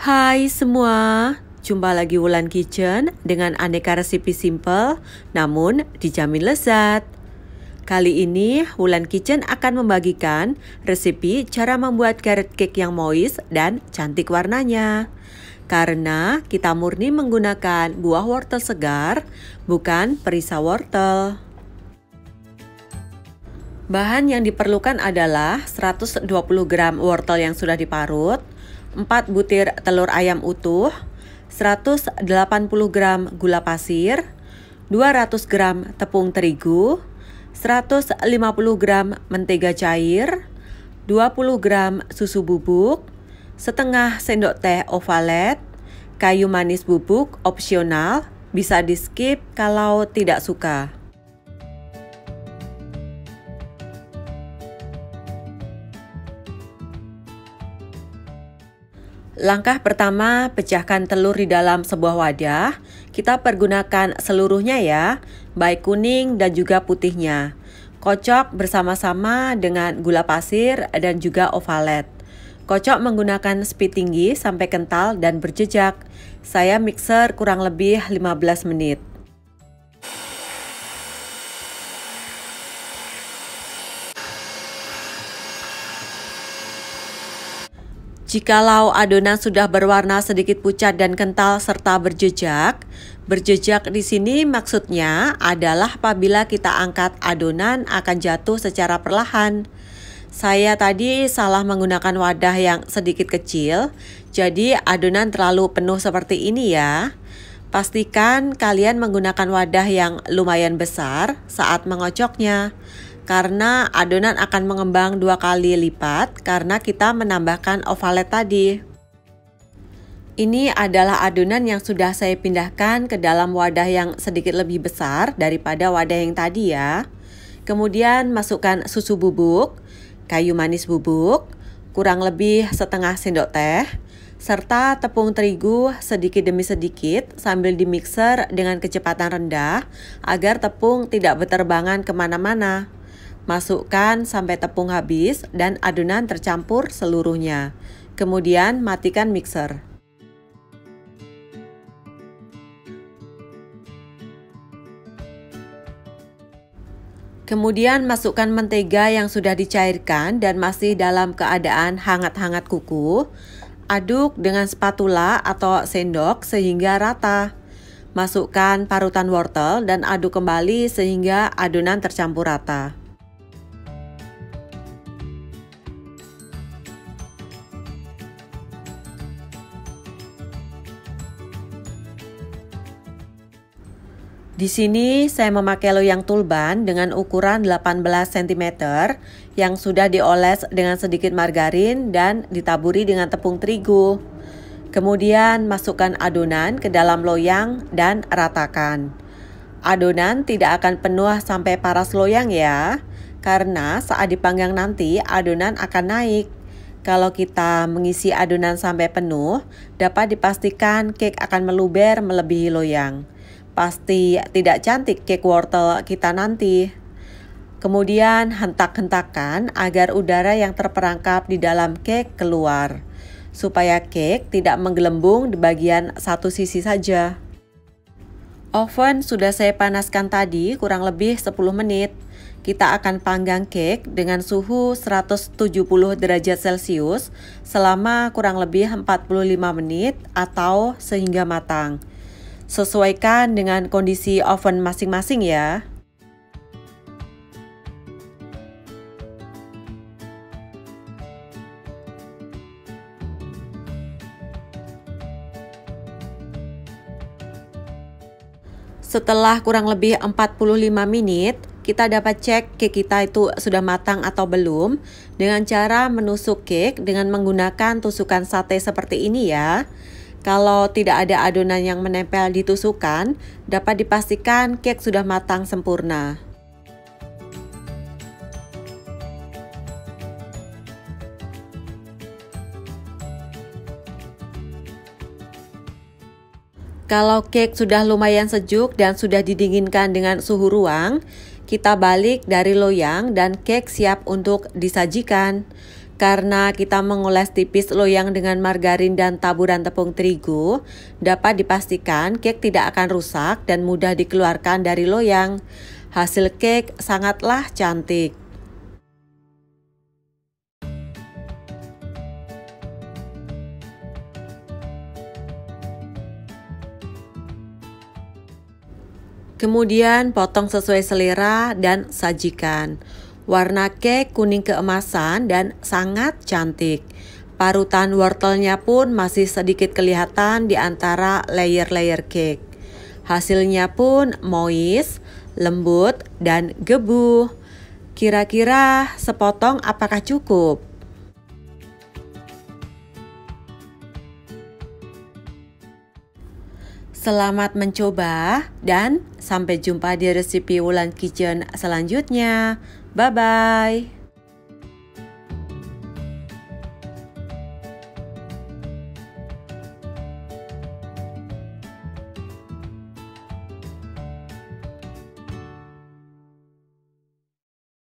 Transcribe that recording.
Hai semua, jumpa lagi Wulan Kitchen dengan aneka resep simple namun dijamin lezat. Kali ini Wulan Kitchen akan membagikan resep cara membuat carrot cake yang moist dan cantik warnanya. Karena kita murni menggunakan buah wortel segar, bukan perisa wortel. Bahan yang diperlukan adalah 120 gram wortel yang sudah diparut, 4 butir telur ayam utuh, 180 gram gula pasir, 200 gram tepung terigu, 150 gram mentega cair, 20 gram susu bubuk, setengah sendok teh ovalet, kayu manis bubuk opsional, bisa di skip kalau tidak suka. Langkah pertama, pecahkan telur di dalam sebuah wadah. Kita pergunakan seluruhnya ya, baik kuning dan juga putihnya. Kocok bersama-sama dengan gula pasir dan juga ovalet. Kocok menggunakan speed tinggi sampai kental dan berjejak. Saya mixer kurang lebih 15 menit. Jikalau adonan sudah berwarna sedikit pucat dan kental serta berjejak di sini maksudnya adalah apabila kita angkat adonan akan jatuh secara perlahan. Saya tadi salah menggunakan wadah yang sedikit kecil, jadi adonan terlalu penuh seperti ini ya. Pastikan kalian menggunakan wadah yang lumayan besar saat mengocoknya. Karena adonan akan mengembang 2 kali lipat karena kita menambahkan ovalet tadi. Ini adalah adonan yang sudah saya pindahkan ke dalam wadah yang sedikit lebih besar daripada wadah yang tadi ya. Kemudian masukkan susu bubuk, kayu manis bubuk, kurang lebih setengah sendok teh, serta tepung terigu sedikit demi sedikit sambil dimixer dengan kecepatan rendah agar tepung tidak berterbangan kemana-mana. Masukkan sampai tepung habis dan adonan tercampur seluruhnya. Kemudian matikan mixer. Kemudian masukkan mentega yang sudah dicairkan dan masih dalam keadaan hangat-hangat kuku. Aduk dengan spatula atau sendok sehingga rata. Masukkan parutan wortel dan aduk kembali sehingga adonan tercampur rata. Di sini saya memakai loyang tulban dengan ukuran 18 cm yang sudah dioles dengan sedikit margarin dan ditaburi dengan tepung terigu. Kemudian masukkan adonan ke dalam loyang dan ratakan. Adonan tidak akan penuh sampai paras loyang ya, karena saat dipanggang nanti adonan akan naik. Kalau kita mengisi adonan sampai penuh, dapat dipastikan cake akan meluber melebihi loyang. Pasti tidak cantik cake wortel kita nanti. Kemudian hentak-hentakan agar udara yang terperangkap di dalam cake keluar, supaya cake tidak menggelembung di bagian satu sisi saja. Oven sudah saya panaskan tadi kurang lebih 10 menit. Kita akan panggang cake dengan suhu 170 derajat Celcius selama kurang lebih 45 menit atau sehingga matang. Sesuaikan dengan kondisi oven masing-masing ya. Setelah kurang lebih 45 menit, kita dapat cek cake kita itu sudah matang atau belum dengan cara menusuk cake dengan menggunakan tusukan sate seperti ini ya. Kalau tidak ada adonan yang menempel di tusukan, dapat dipastikan cake sudah matang sempurna. Kalau cake sudah lumayan sejuk dan sudah didinginkan dengan suhu ruang, kita balik dari loyang dan cake siap untuk disajikan. Karena kita mengoles tipis loyang dengan margarin dan taburan tepung terigu, dapat dipastikan cake tidak akan rusak dan mudah dikeluarkan dari loyang. Hasil cake sangatlah cantik. Kemudian potong sesuai selera dan sajikan. Warna cake kuning keemasan dan sangat cantik. Parutan wortelnya pun masih sedikit kelihatan di antara layer-layer cake. Hasilnya pun moist, lembut, dan gebu. Kira-kira sepotong apakah cukup? Selamat mencoba dan sampai jumpa di resep Wulan Kitchen selanjutnya. Bye-bye.